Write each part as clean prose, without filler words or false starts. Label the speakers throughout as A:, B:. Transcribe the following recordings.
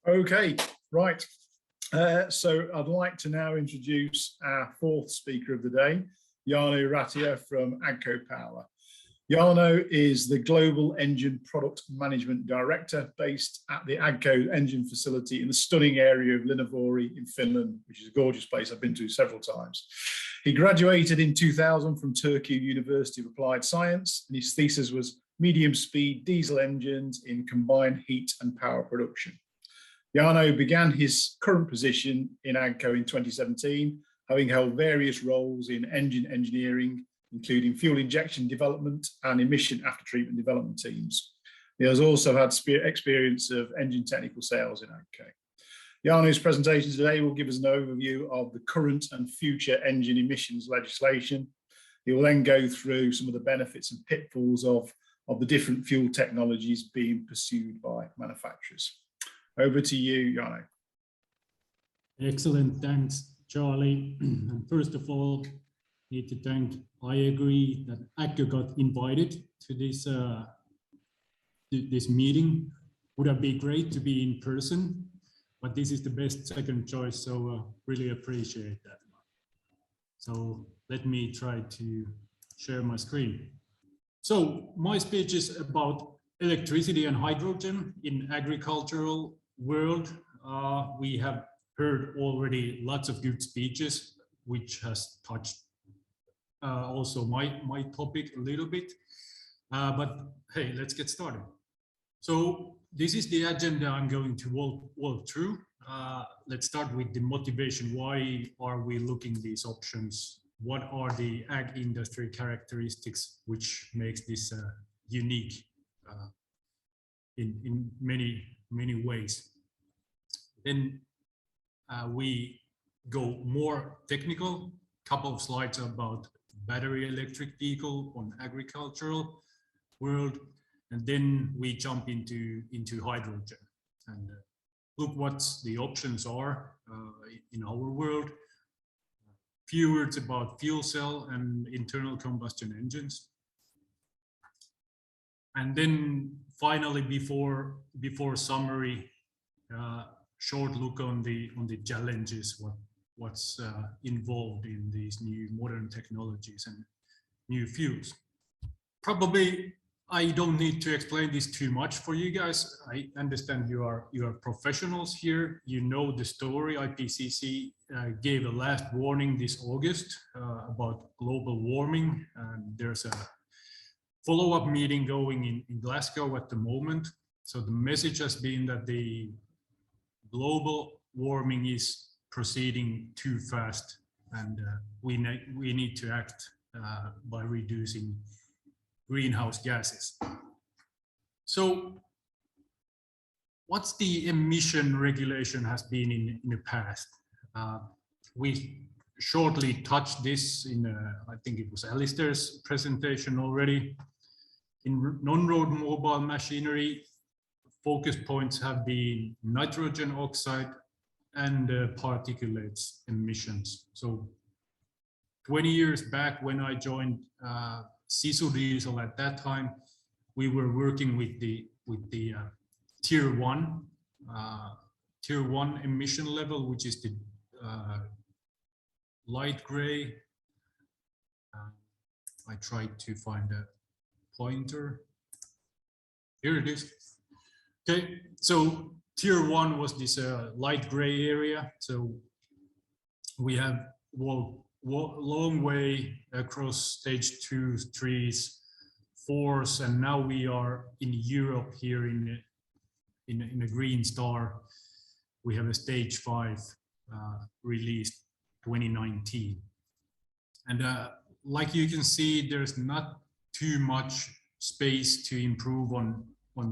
A: Okay, right. So I'd like to now introduce our fourth speaker of the day, Jarno Ratia from AGCO Power. Jarno is the Global Engine Product Management Director based at the AGCO engine facility in the stunning area of Linnavuori in Finland, which is a gorgeous place I've been to several times. He graduated in 2000 from Turku University of Applied Science, and his thesis was medium speed diesel engines in combined heat and power production. Jarno began his current position in AGCO in 2017, having held various roles in engine engineering, including fuel injection development and emission after-treatment development teams. He has also had experience of engine technical sales in AGCO. Jarno's presentation today will give us an overview of the current and future engine emissions legislation. He will then go through some of the benefits and pitfalls of the different fuel technologies being pursued by manufacturers. Over to you, Jarno.
B: Excellent, thanks, Charlie. And first of all, need to thank IAgrE that AGCO got invited to this meeting. Would have been great to be in person, but this is the best second choice, so really appreciate that. So let me try to share my screen. So my speech is about electricity and hydrogen in agricultural world. We have heard already lots of good speeches, which has touched also my topic a little bit, but hey, let's get started. So this is the agenda I'm going to walk through. Let's start with the motivation. Why are we looking these options? What are the ag industry characteristics which makes this unique in many ways? Then we go more technical, couple of slides about battery electric vehicle on agricultural world, and then we jump into hydrogen and look what the options are in our world. Few words about fuel cell and internal combustion engines, and then finally before summary, short look on the challenges, what's involved in these new modern technologies and new fuels. Probably I don't need to explain this too much for you guys. I understand you are professionals here. You know the story. IPCC gave a last warning this August about global warming, and there's a follow-up meeting going in Glasgow at the moment. So the message has been that the global warming is proceeding too fast, and we need to act by reducing greenhouse gases. So what's the emission regulation has been in the past? We shortly touched this in, I think it was Alistair's presentation already. In non-road mobile machinery, focus points have been nitrogen oxide and particulates emissions. So 20 years back when I joined Sisu Diesel, at that time we were working with the tier one emission level, which is the light gray. I tried to find a pointer. Here it is. Okay, so tier one was this light gray area. So we have long way across stage 2, 3s, 4s, and now we are in Europe here in a green star. We have a stage 5 released 2019, and like you can see, there's not too much space to improve on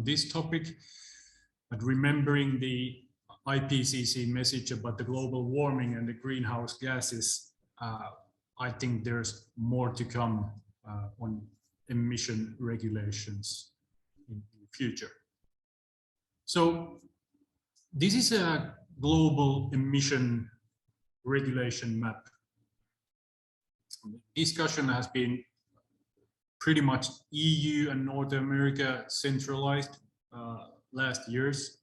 B: this topic, but remembering the IPCC message about the global warming and the greenhouse gases, I think there's more to come on emission regulations in the future. So this is a global emission regulation map. Discussion has been pretty much EU and North America centralized last years.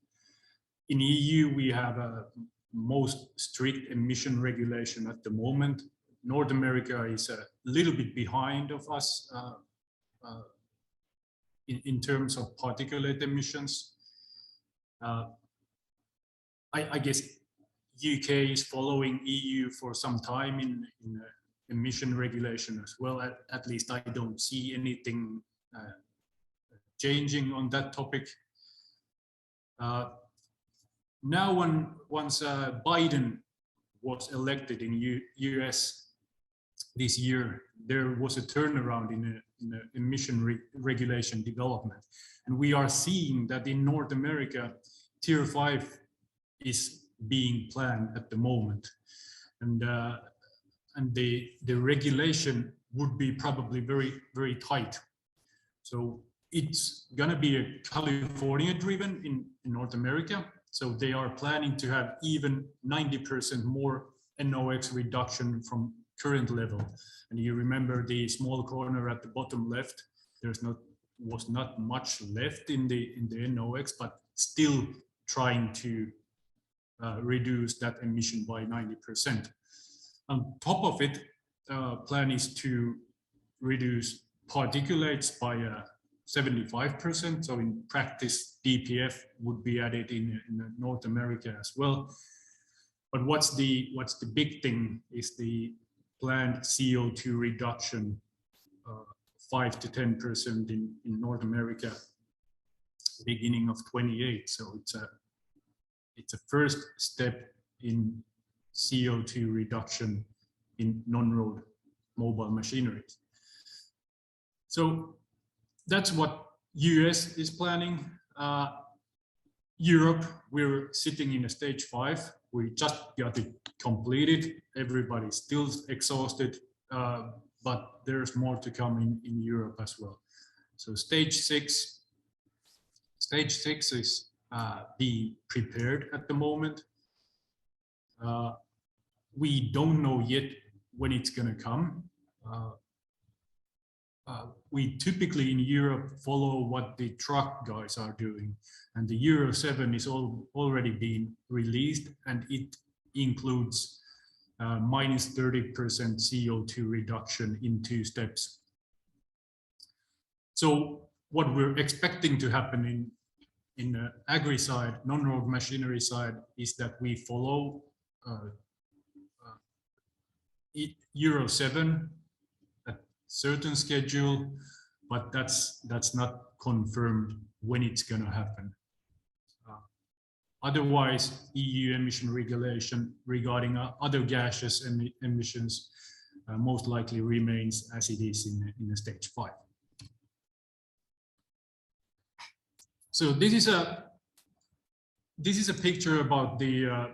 B: in EU, we have a most strict emission regulation at the moment. North America is a little bit behind of us in terms of particulate emissions. I guess UK is following EU for some time in emission regulation as well. At least I don't see anything changing on that topic. Now, once Biden was elected in US this year, there was a turnaround in emission regulation development, and we are seeing that in North America, Tier 5 is being planned at the moment, and the regulation would be probably very tight. So it's gonna be a California driven in North America. So they are planning to have even 90% more NOx reduction from current level. And you remember the small corner at the bottom left, was not much left in the NOx, but still trying to reduce that emission by 90%. On top of it, plan is to reduce particulates by 75%. So in practice, DPF would be added in North America as well. But what's the big thing is the planned CO2 reduction, 5 to 10% in North America, beginning of 28. So it's a first step in CO2 reduction in non-road mobile machinery. So that's what US is planning. Europe, we're sitting in a stage 5. We just got it completed. Everybody's still exhausted, but there's more to come in Europe as well. So stage 6 is being prepared at the moment. We don't know yet when it's going to come. We typically in Europe follow what the truck guys are doing, and the Euro 7 is already being released, and it includes minus 30% CO2 reduction in 2 steps. So what we're expecting to happen in the AGRE side, non-road machinery side, is that we follow Euro 7 at certain schedule, but that's not confirmed when it's going to happen. Otherwise, EU emission regulation regarding other gaseous emissions most likely remains as it is in stage 5. So this is a picture about the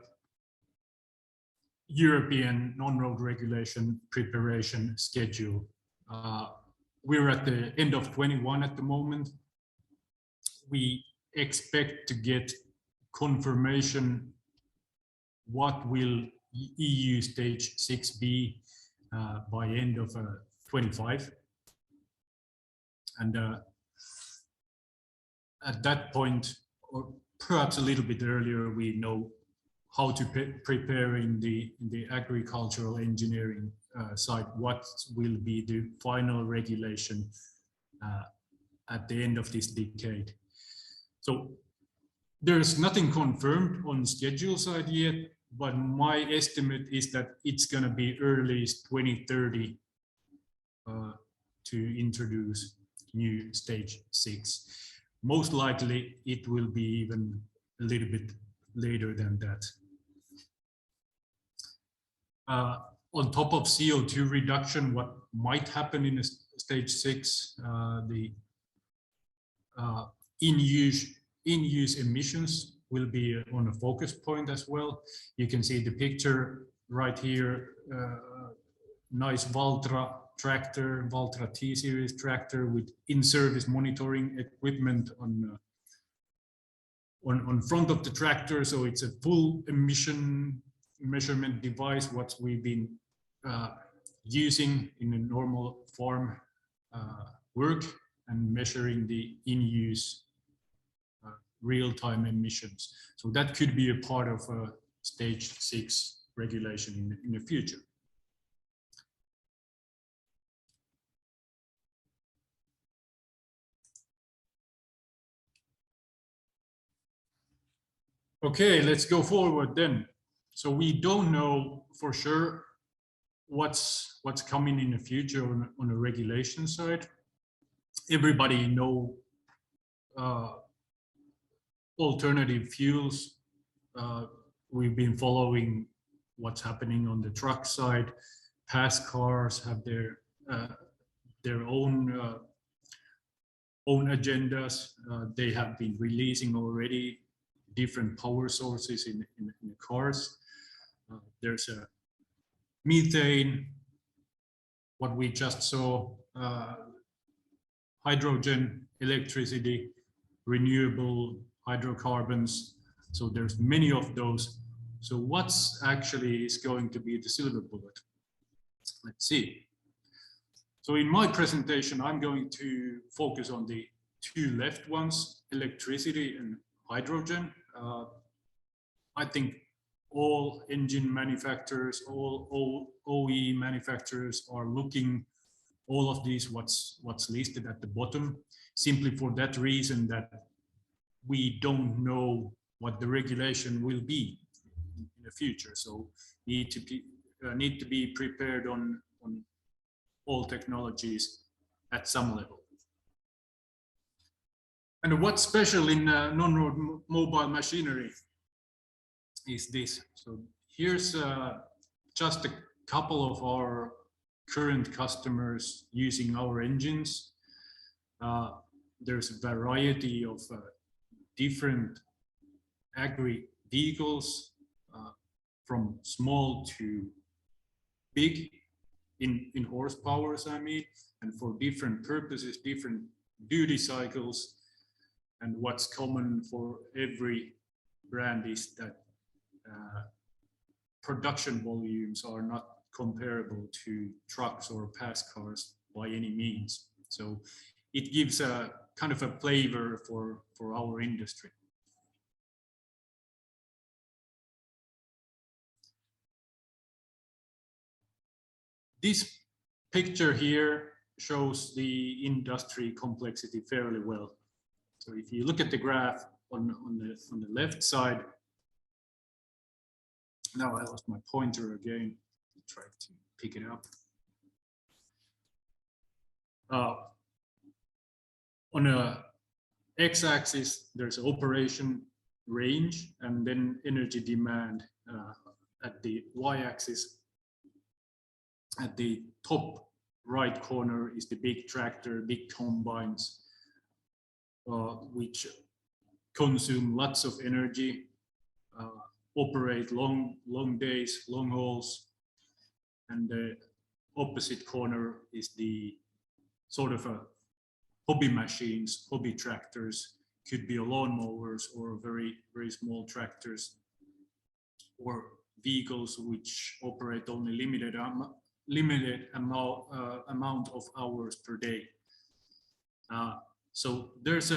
B: European non-road regulation preparation schedule. We're at the end of 21 at the moment. We expect to get confirmation what will EU stage 6 be by end of 25. And at that point, or perhaps a little bit earlier, we know how to prepare in the agricultural engineering side what will be the final regulation at the end of this decade. So there's nothing confirmed on schedule side yet, but my estimate is that it's going to be early 2030 to introduce new stage 6. Most likely it will be even a little bit later than that. On top of CO2 reduction, what might happen in stage 6, the in-use emissions will be on a focus point as well. You can see the picture right here, nice Valtra tractor, Valtra T-series tractor with in-service monitoring equipment on front of the tractor. So it's a full emission measurement device, what we've been using in a normal farm work, and measuring the in-use real-time emissions. So that could be a part of a stage 6 regulation in the future. Okay, let's go forward then. So we don't know for sure what's coming in the future on the regulation side. Everybody know alternative fuels. We've been following what's happening on the truck side. Past cars have their own agendas. They have been releasing already different power sources in the cars. There's a methane, what we just saw, hydrogen, electricity, renewable hydrocarbons. So there's many of those. So what's actually is going to be the silver bullet? Let's see. So in my presentation, I'm going to focus on the two left ones, electricity and hydrogen. I think all engine manufacturers, all OE manufacturers are looking all of these what's listed at the bottom, simply for that reason that we don't know what the regulation will be in the future. So need to be prepared on all technologies at some level. And what's special in non-road mobile machinery is this. So here's just a couple of our current customers using our engines. There's a variety of different AGRE vehicles, from small to big in horsepowers, I mean, and for different purposes, different duty cycles. And what's common for every brand is that production volumes are not comparable to trucks or past cars by any means. So it gives a kind of a flavor for our industry. This picture here shows the industry complexity fairly well. So if you look at the graph on the left side, now I lost my pointer again. Try to pick it up. On a x-axis, there's operation range and then energy demand. At the y-axis, at the top right corner is the big tractor, big combines, which consume lots of energy, operate long days, long hauls. And the opposite corner is the sort of a hobby machines, hobby tractors, could be lawnmowers or very, very small tractors, or vehicles which operate only limited amount of hours per day. So there's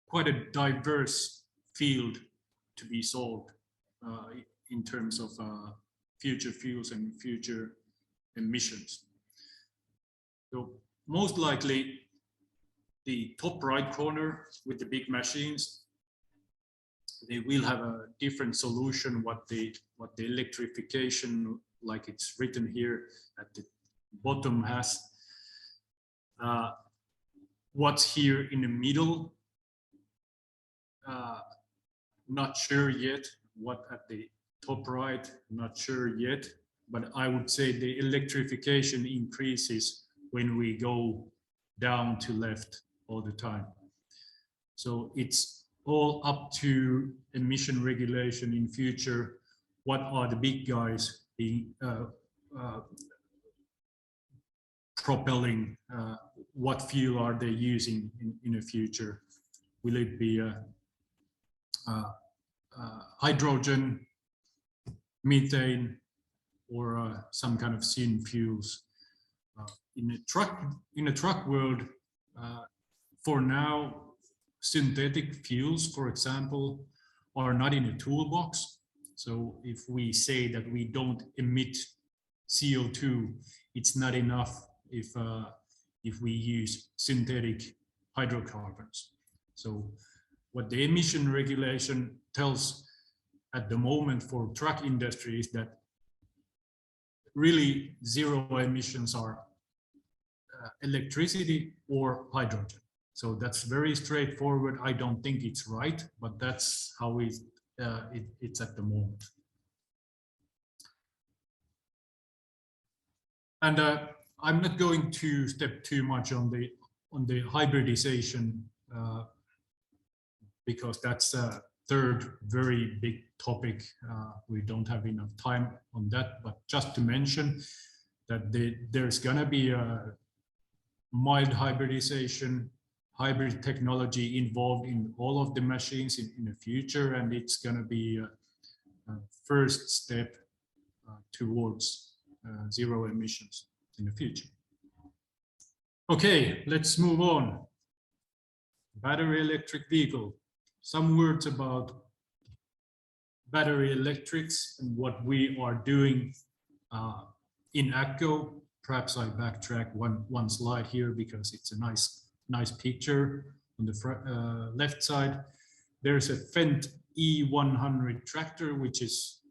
B: quite a diverse field to be solved in terms of future fuels and future emissions. So most likely the top right corner with the big machines, they will have a different solution what the electrification, like it's written here at the bottom, has. What's here in the middle, not sure yet. What at the top right, not sure yet, but I would say the electrification increases when we go down to left all the time. So it's all up to emission regulation in future. What are the big guys being propelling? What fuel are they using in the future? Will it be hydrogen, methane, or some kind of syn fuels? In the truck world, for now, synthetic fuels, for example, are not in a toolbox. So if we say that we don't emit CO2, it's not enough if we use synthetic hydrocarbons. So what the emission regulation tells at the moment for truck industry is that really zero emissions are electricity or hydrogen. So that's very straightforward. I don't think it's right, but that's how it's at the moment. And I'm not going to step too much on the hybridization because that's a third very big topic. We don't have enough time on that, but just to mention that there's going to be a mild hybridization, hybrid technology involved in all of the machines in the future, and it's going to be a first step towards zero emissions in the future. Okay, let's move on. Battery electric vehicle. Some words about battery electrics and what we are doing in AGCO. Perhaps I backtrack one slide here because it's a nice picture on the left side. There's a Fendt E100 tractor, which is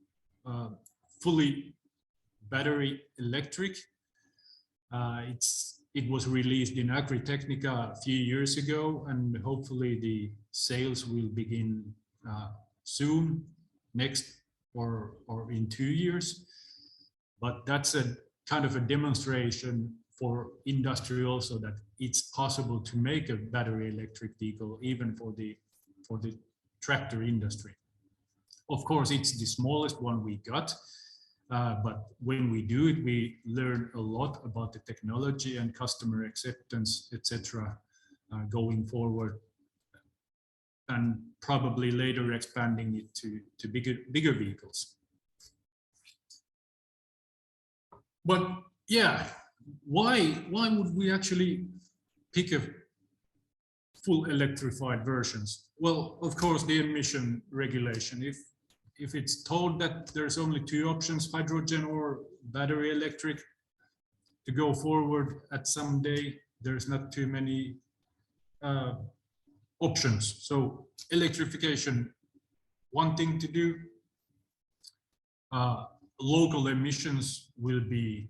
B: fully battery electric. It was released in Agritechnica a few years ago, and hopefully the sales will begin soon, next or in 2 years. But that's a kind of a demonstration for industry also that it's possible to make a battery electric vehicle even for the tractor industry. Of course, it's the smallest one we got. But when we do it, we learn a lot about the technology and customer acceptance, etc., going forward, and probably later expanding it to bigger vehicles. But yeah, why would we actually pick a full electrified versions? Well, of course, the emission regulation. If it's told that there's only 2 options, hydrogen or battery electric, to go forward at some day, there's not too many options. So electrification, one thing to do. Local emissions will be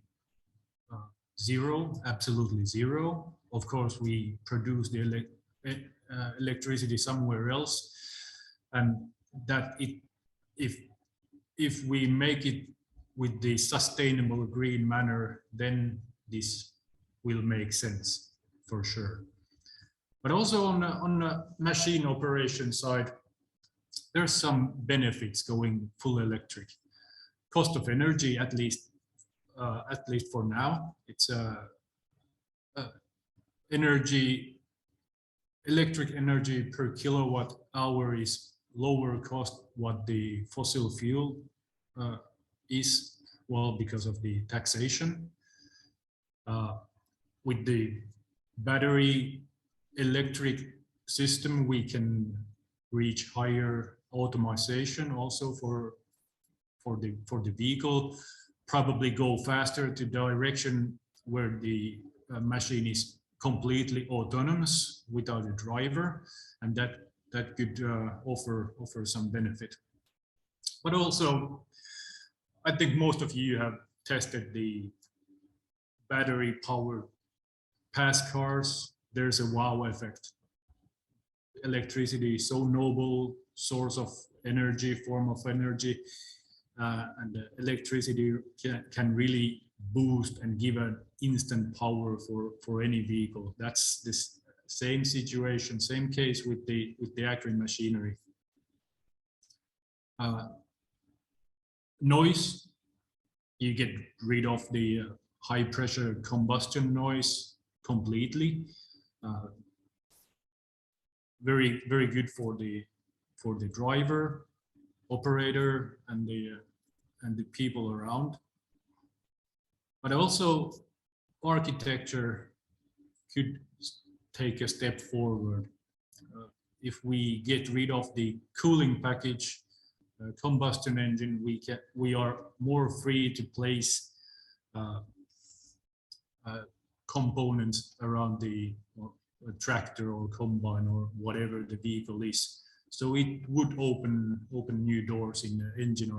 B: zero, absolutely zero. Of course, we produce the electricity somewhere else, and that if we make it with the sustainable green manner, then this will make sense for sure. But also on the machine operation side, there's some benefits going full electric. Cost of energy, at least for now, it's electric energy per kilowatt hour is lower cost what the fossil fuel is, well, because of the taxation. With the battery electric system, we can reach higher automation also for the vehicle, probably go faster to direction where the machine is completely autonomous without a driver, and that could offer some benefit. But also, I think most of you have tested the battery powered pass cars. There's a wow effect. Electricity is so noble source of energy, form of energy, and electricity can really boost and give an instant power for any vehicle. That's this same situation, same case with the agri machinery. Noise, you get rid of the high pressure combustion noise completely. Very good for the driver, operator, and the people around. But also architecture could take a step forward. if we get rid of the cooling package, combustion engine, we are more free to place components around the tractor or combine or whatever the vehicle is. So it would open new doors in the engine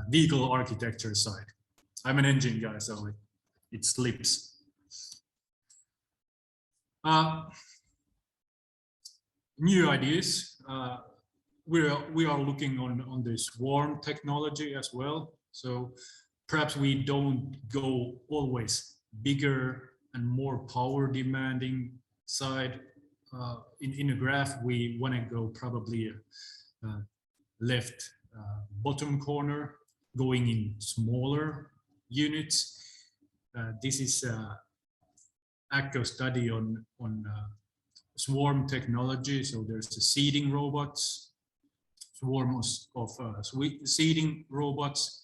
B: vehicle architecture side. I'm an engine guy, so it slips. New ideas. We are looking on the swarm technology as well. So perhaps we don't go always bigger and more power demanding side. In a graph, we want to go probably left bottom corner, going in smaller units. This is AGCO study on swarm technology. So there's the seeding robots, swarms of seeding robots.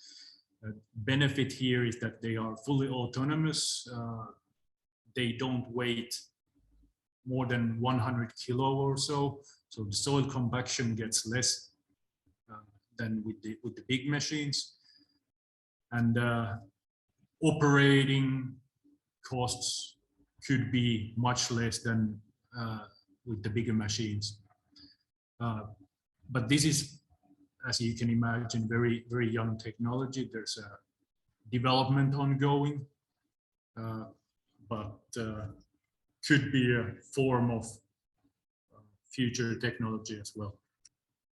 B: Benefit here is that they are fully autonomous. They don't weigh more than 100 kilo or so. So the soil compaction gets less than with the big machines. And operating costs could be much less than with the bigger machines. But this is, as you can imagine, very, very young technology. There's a development ongoing, but could be a form of future technology as well.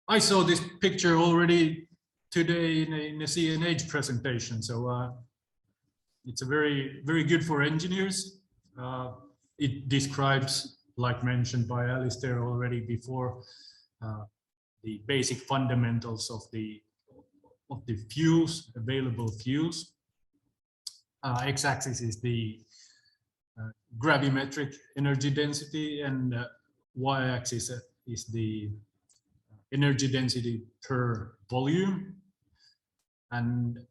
B: I saw this picture already today in a CNH presentation, so it's a very, very good for engineers. It describes, like mentioned by Alistair already before, the basic fundamentals of the fuels, available fuels. X-axis is the gravimetric energy density, and y-axis is the energy density per volume. And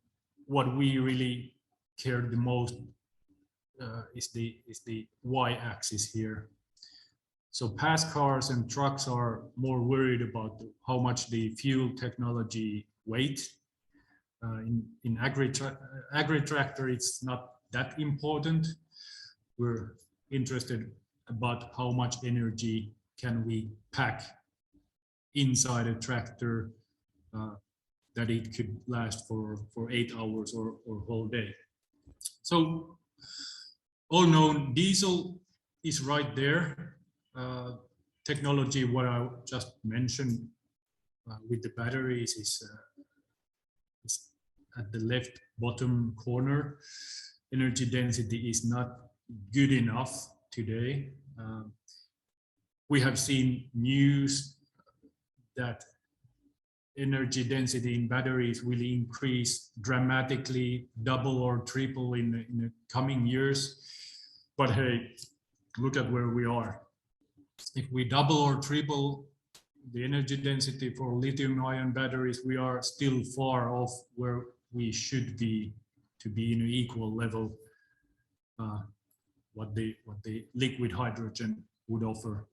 B: what we really care the most is the y-axis here. So past cars and trucks are more worried about how much the fuel technology weight. In AGRE tractor, it's not that important. We're interested about how much energy can we pack inside a tractor that it could last for 8 hours or whole day. So all known, diesel is right there. Technology, what I just mentioned with the batteries is at the left bottom corner. Energy density is not good enough today. We have seen news that energy density in batteries will increase dramatically, double or triple in the coming years. But hey, look at where we are. If we double or triple the energy density for lithium-ion batteries, we are still far off where we should be to be in an equal level what the liquid hydrogen would offer.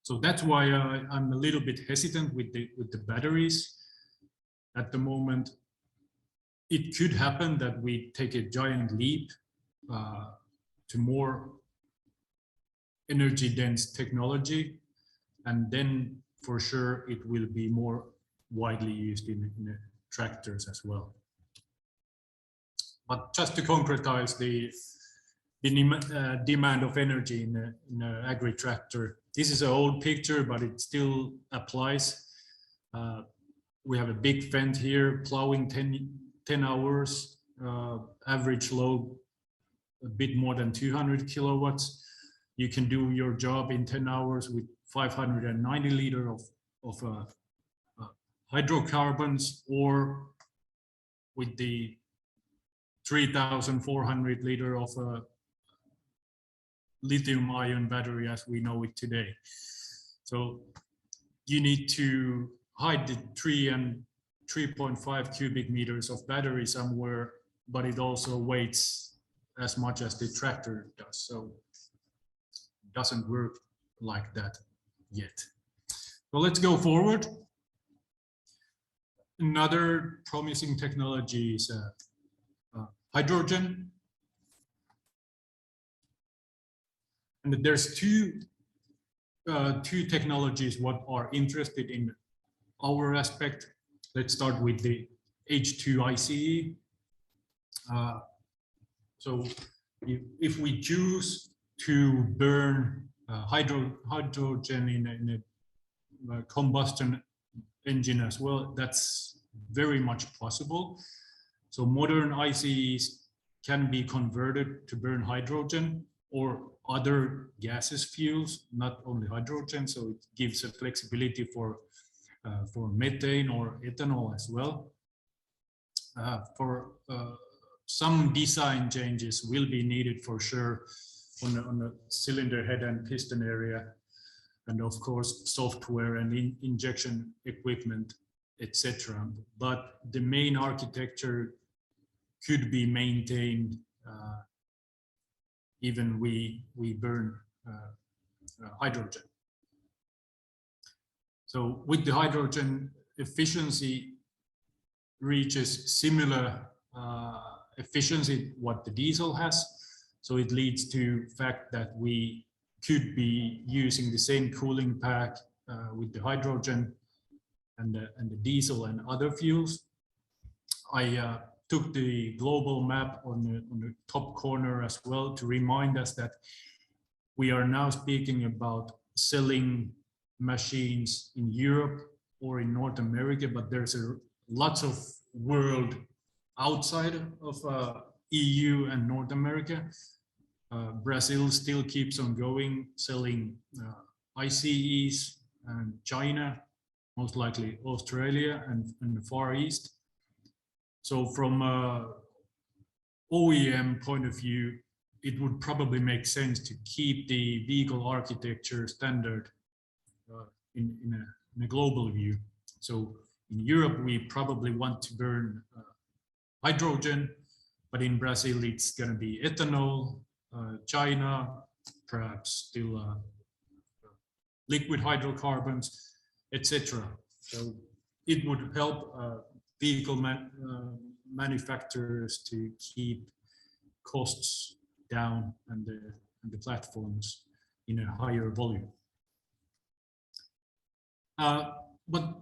B: So that's why I'm a little bit hesitant with the batteries at the moment. It could happen that we take a giant leap to more energy dense technology, and then for sure it will be more widely used in tractors as well. But just to concretize the demand of energy in an agri tractor, this is an old picture, but it still applies. We have a big fence here, plowing 10 hours, average load a bit more than 200 kilowatts. You can do your job in 10 hours with 590 liters of hydrocarbons, or with the 3,400 liters of lithium-ion battery as we know it today. So you need to hide the 3 and 3.5 cubic meters of battery somewhere, but it also weighs as much as the tractor does. So doesn't work like that yet. So let's go forward. Another promising technology is hydrogen. And there's two technologies what are interested in our aspect. Let's start with the H2 ICE. So if we choose to burn hydrogen in a combustion engine as well, that's very much possible. So modern ICEs can be converted to burn hydrogen or other gaseous fuels, not only hydrogen. So it gives a flexibility for methane or ethanol as well. Some design changes will be needed for sure on the cylinder head and piston area, and of course software and injection equipment, etc. But the main architecture could be maintained even we burn hydrogen. So with the hydrogen, efficiency reaches similar efficiency what the diesel has. So it leads to fact that we could be using the same cooling pack with the hydrogen and the diesel and other fuels. I took the global map on the top corner as well to remind us that we are now speaking about selling machines in Europe or in North America, but there's lots of world outside of EU and North America. Brazil still keeps on going, selling ICEs, and China, most likely Australia and the Far East. So from OEM point of view, it would probably make sense to keep the vehicle architecture standard in a global view. So in Europe, we probably want to burn hydrogen, but in Brazil, it's going to be ethanol. China, perhaps still liquid hydrocarbons, etc. So it would help vehicle manufacturers to keep costs down and the platforms in a higher volume. But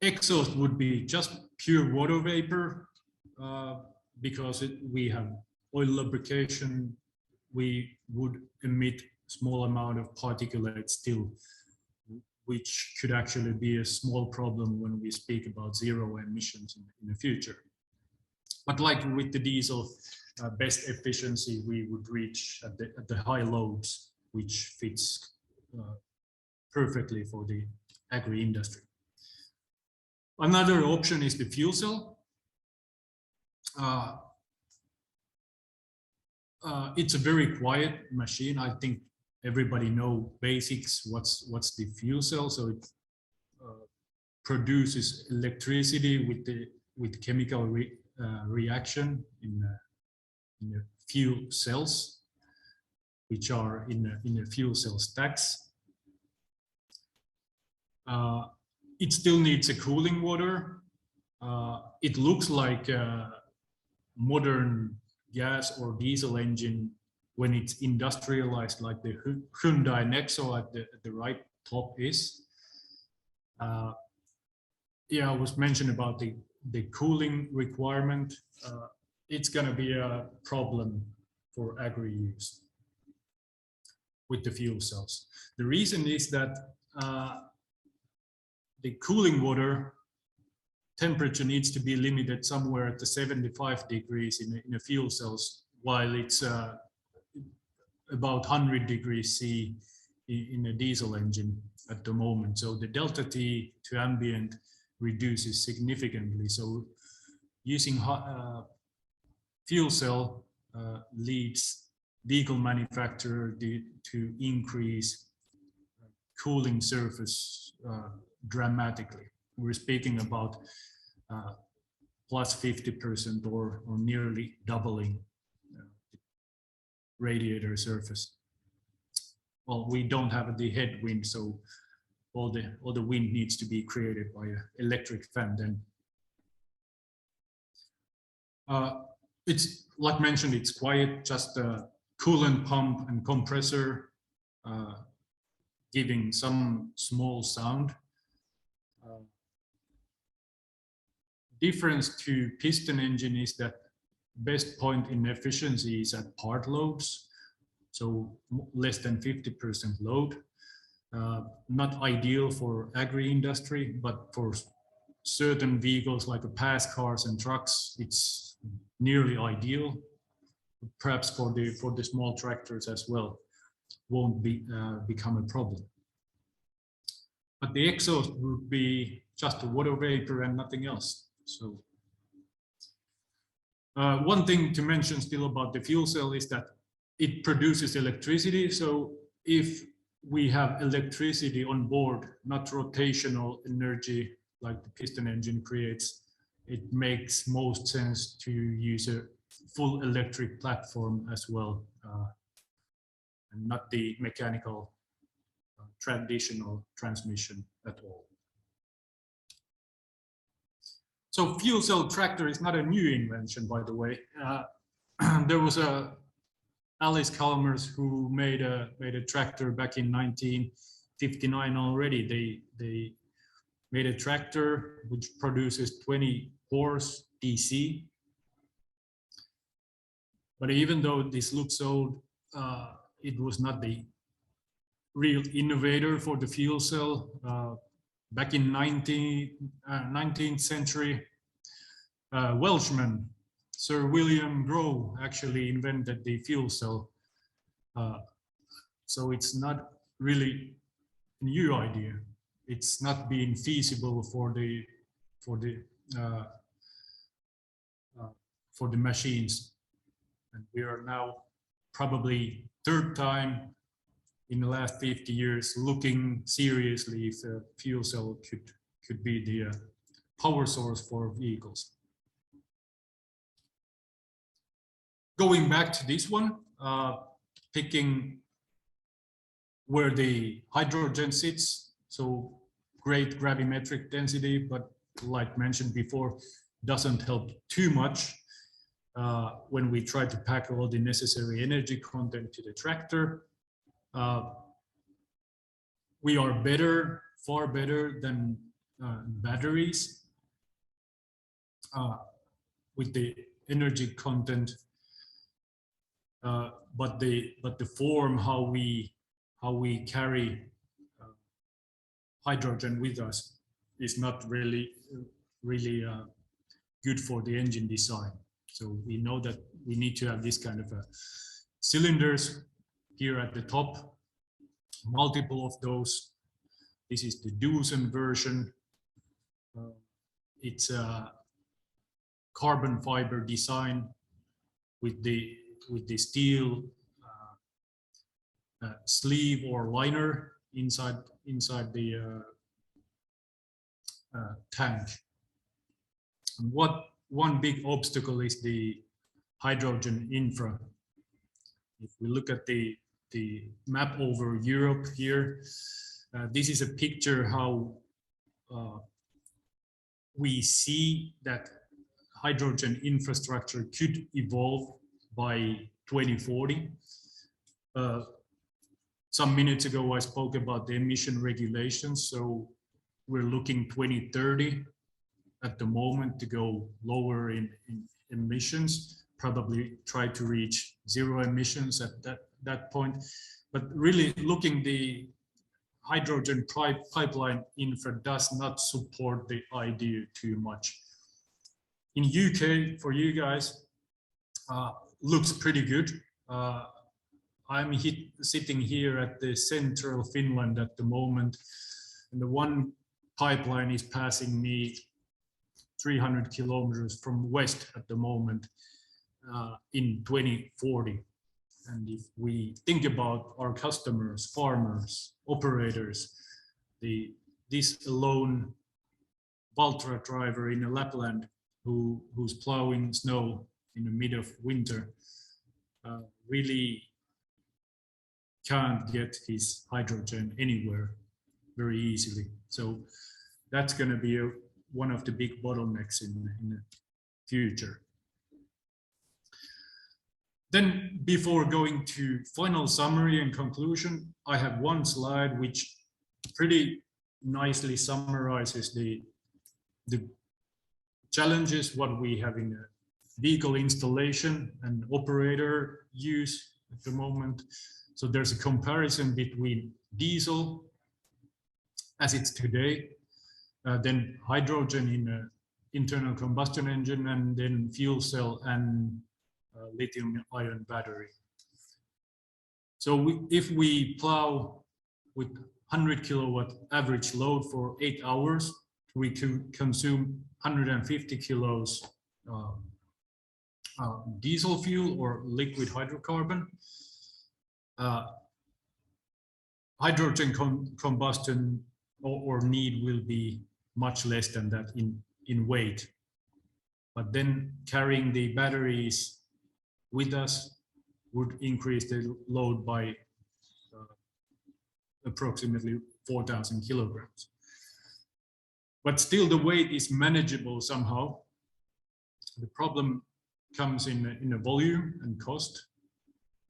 B: exhaust would be just pure water vapor because we have oil lubrication. We would emit small amount of particulates still, which could actually be a small problem when we speak about zero emissions in the future. But like with the diesel, best efficiency we would reach at the high loads, which fits perfectly for the agri industry. Another option is the fuel cell. It's a very quiet machine. I think everybody know basics. What's the fuel cell? So it produces electricity with chemical reaction in the fuel cells, which are in the fuel cell stacks. It still needs a cooling water. It looks like a modern gas or diesel engine when it's industrialized, like the Hyundai Nexo at the right top is. Yeah, I was mentioned about the cooling requirement. It's going to be a problem for agri use with the fuel cells. The reason is that the cooling water temperature needs to be limited somewhere at the 75 degrees in the fuel cells, while it's about 100 degrees C in a diesel engine at the moment. So the delta T to ambient reduces significantly. So using fuel cell leads vehicle manufacturer to increase cooling surface dramatically. We're speaking about plus 50% or nearly doubling radiator surface. well, we don't have the headwind, so all the wind needs to be created by an electric fan then. It's like mentioned, it's quiet, just a coolant pump and compressor giving some small sound. Difference to piston engine is that best point in efficiency is at part loads, so less than 50% load. Not ideal for agri industry, but for certain vehicles like pass cars and trucks, it's nearly ideal. Perhaps for the small tractors as well, won't become a problem. But the exhaust would be just a water vapor and nothing else. So one thing to mention still about the fuel cell is that it produces electricity. So if we have electricity on board, not rotational energy like the piston engine creates, it makes most sense to use a full electric platform as well, and not the mechanical traditional transmission at all. So fuel cell tractor is not a new invention, by the way. There was Alice Chalmers who made a tractor back in 1959 already. They made a tractor which produces 20 horse DC. But even though this looks old, it was not the real innovator for the fuel cell. Back in 19th century, Welshman, Sir William Grove, actually invented the fuel cell. So it's not really a new idea. It's not being feasible for the machines. And we are now probably third time in the last 50 years looking seriously if a fuel cell could be the power source for vehicles. Going back to this one, picking where the hydrogen sits, so great gravimetric density, but like mentioned before, doesn't help too much when we try to pack all the necessary energy content to the tractor. We are better, far better than batteries with the energy content, but the form how we carry hydrogen with us is not really good for the engine design. So we know that we need to have this kind of cylinders here at the top, multiple of those. This is the Doosan version. It's a carbon fiber design with the steel sleeve or liner inside the tank. And one big obstacle is the hydrogen infra. If we look at the map over Europe here, this is a picture how we see that hydrogen infrastructure could evolve by 2040. Some minutes ago, I spoke about the emission regulations. So we're looking 2030 at the moment to go lower in emissions, probably try to reach zero emissions at that point. But really looking the hydrogen pipeline infra does not support the idea too much. In UK, for you guys, looks pretty good. I'm sitting here at the central Finland at the moment, and the one pipeline is passing me 300 kilometers from west at the moment in 2040. And if we think about our customers, farmers, operators, this alone Valtra driver in Lapland who's plowing snow in the mid of winter really can't get his hydrogen anywhere very easily. So that's going to be one of the big bottlenecks in the future. Then, before going to final summary and conclusion, I have one slide which pretty nicely summarizes the challenges what we have in vehicle installation and operator use at the moment. So there's a comparison between diesel as it's today, then hydrogen in an internal combustion engine, and then fuel cell and lithium-ion battery. So if we plow with 100 kilowatt average load for 8 hours, we can consume 150 kilos diesel fuel or liquid hydrocarbon. Hydrogen combustion or need will be much less than that in weight. But then carrying the batteries with us would increase the load by approximately 4,000 kilograms. But still the weight is manageable somehow. The problem comes in the volume and cost,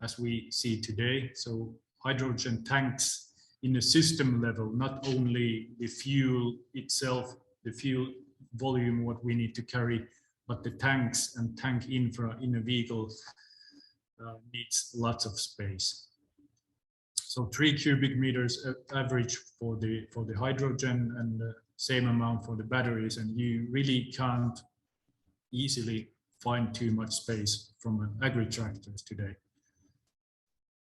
B: as we see today. So hydrogen tanks in a system level, not only the fuel itself, the fuel volume, what we need to carry, but the tanks and tank infra in a vehicle needs lots of space. So 3 cubic meters average for the hydrogen, and the same amount for the batteries, and you really can't easily find too much space from an agri tractors today.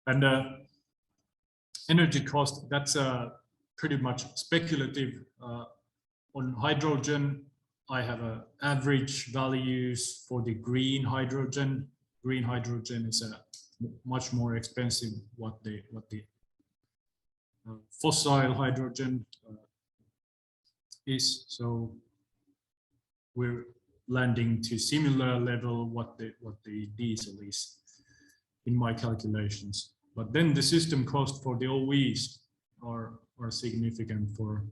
B: And energy cost, that's pretty much speculative. On hydrogen, I have average values for the green hydrogen. Green hydrogen is much more expensive what the fossil hydrogen is. So we're landing to similar level what the diesel is in my calculations. But then the system cost for the OEs are significant for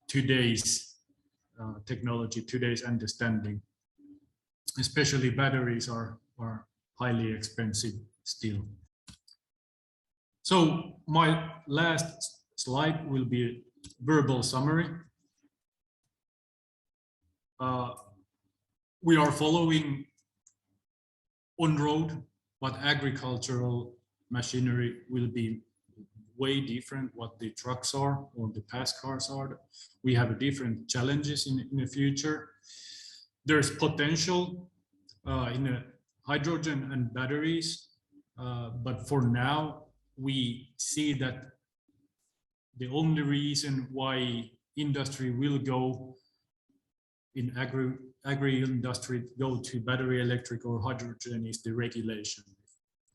B: today's technology, today's understanding. Especially batteries are highly expensive still. So my last slide will be a verbal summary. We are following on-road, but agricultural machinery will be way different what the trucks are or the pass cars are. We have different challenges in the future. There's potential in hydrogen and batteries, but for now we see that the only reason why industry will go in agri industry go to battery electric or hydrogen is the regulation.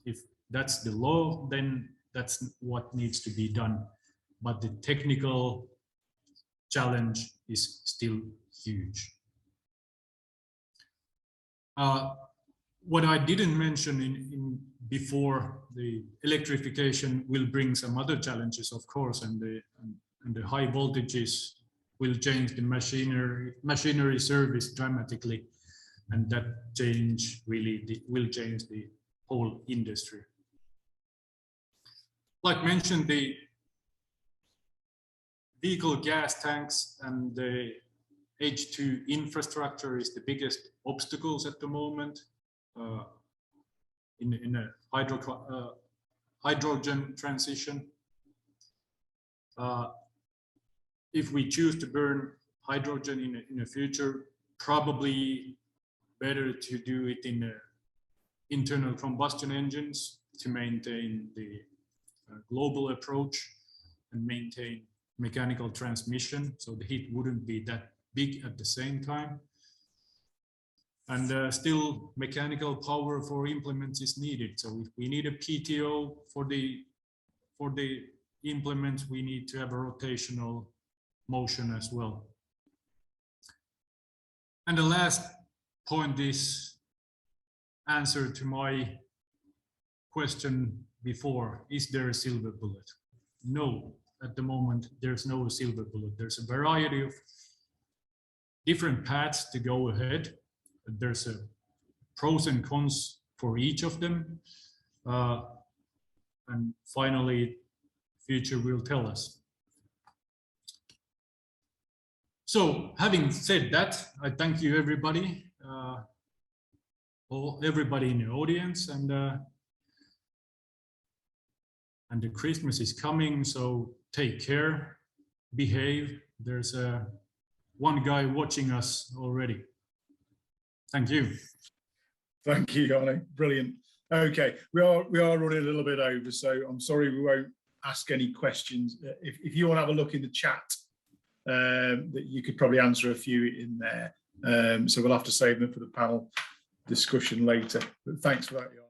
B: If that's the law, then that's what needs to be done. But the technical challenge is still huge. What I didn't mention in before, the electrification will bring some other challenges, of course, and the high voltages will change the machinery service dramatically, and that change really will change the whole industry. Like mentioned, the vehicle gas tanks and the H2 infrastructure is the biggest obstacles at the moment in a hydrogen transition. If we choose to burn hydrogen in the future, probably better to do it in internal combustion engines to maintain the global approach and maintain mechanical transmission, so the heat wouldn't be that big at the same time. And still mechanical power for implements is needed. So if we need a PTO for the implements, we need to have a rotational motion as well. And the last point is answer to my question before, is there a silver bullet? No, at the moment, there's no silver bullet. There's a variety of different paths to go ahead. There's a pros and cons for each of them. And finally, future will tell us. So having said that, I thank you everybody, everybody in the audience, and the Christmas is coming, so take care, behave. There's one guy watching us already. Thank you.
A: Thank you, Jarno. Brilliant. Okay, we are running a little bit over, so I'm sorry we won't ask any questions. If you want to have a look in the chat, that you could probably answer a few in there. So we'll have to save them for the panel discussion later. But thanks for that, Jarno.